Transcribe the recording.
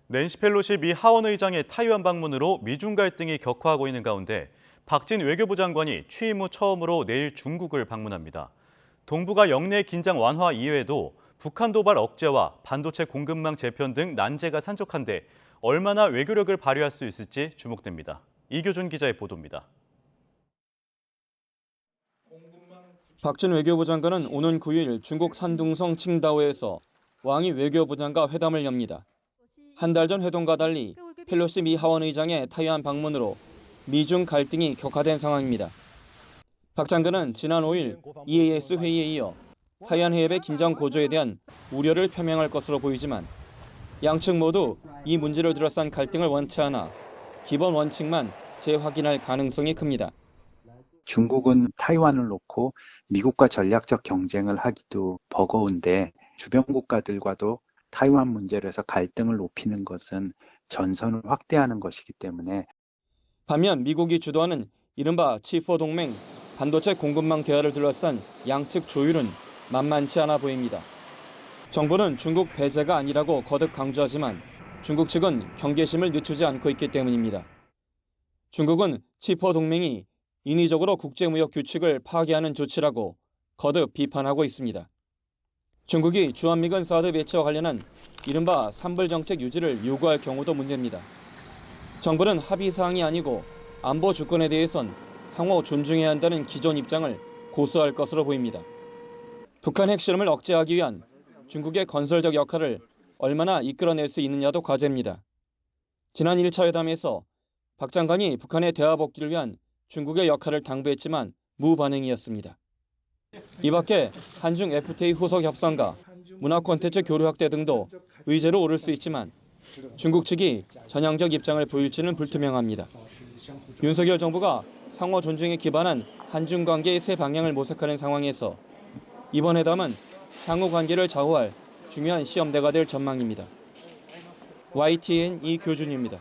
낸시 펠로시 미 하원 의장의 타이완 방문으로 미중 갈등이 격화하고 있는 가운데 박진 외교부 장관이 취임 후 처음으로 내일 중국을 방문합니다. 동북아 영내 긴장 완화 이외에도 북한 도발 억제와 반도체 공급망 재편 등 난제가 산적한데 얼마나 외교력을 발휘할 수 있을지 주목됩니다. 이교준 기자의 보도입니다. 박진 외교부 장관은 오는 9일 중국 산둥성 칭다오에서 왕이 외교부장과 회담을 엽니다. 한 달 전 회동과 달리 펠로시 미 하원 의장의 타이완 방문으로 미중 갈등이 격화된 상황입니다. 박 장관은 지난 5일 EAS 회의에 이어 타이완 해협의 긴장 고조에 대한 우려를 표명할 것으로 보이지만 양측 모두 이 문제를 둘러싼 갈등을 원치 않아 기본 원칙만 재확인할 가능성이 큽니다. 중국은 타이완을 놓고 미국과 전략적 경쟁을 하기도 버거운데 주변 국가들과도 타이완 문제로 해서 갈등을 높이는 것은 전선을 확대하는 것이기 때문에 반면 미국이 주도하는 이른바 치포 동맹 반도체 공급망 대화를 둘러싼 양측 조율은 만만치 않아 보입니다. 정부는 중국 배제가 아니라고 거듭 강조하지만 중국 측은 경계심을 늦추지 않고 있기 때문입니다. 중국은 치포 동맹이 인위적으로 국제무역 규칙을 파괴하는 조치라고 거듭 비판하고 있습니다. 중국이 주한미군 사드 배치와 관련한 이른바 삼불 정책 유지를 요구할 경우도 문제입니다. 정부는 합의 사항이 아니고 안보 주권에 대해선 상호 존중해야 한다는 기존 입장을 고수할 것으로 보입니다. 북한 핵실험을 억제하기 위한 중국의 건설적 역할을 얼마나 이끌어낼 수 있느냐도 과제입니다. 지난 1차 회담에서 박 장관이 북한의 대화 복귀를 위한 중국의 역할을 당부했지만 무반응이었습니다. 이 밖에 한중 FTA 후속 협상과 문화 콘텐츠 교류 확대 등도 의제로 오를 수 있지만 중국 측이 전향적 입장을 보일지는 불투명합니다. 윤석열 정부가 상호 존중에 기반한 한중 관계의 새 방향을 모색하는 상황에서 이번 회담은 향후 관계를 좌우할 중요한 시험대가 될 전망입니다. YTN 이교준입니다.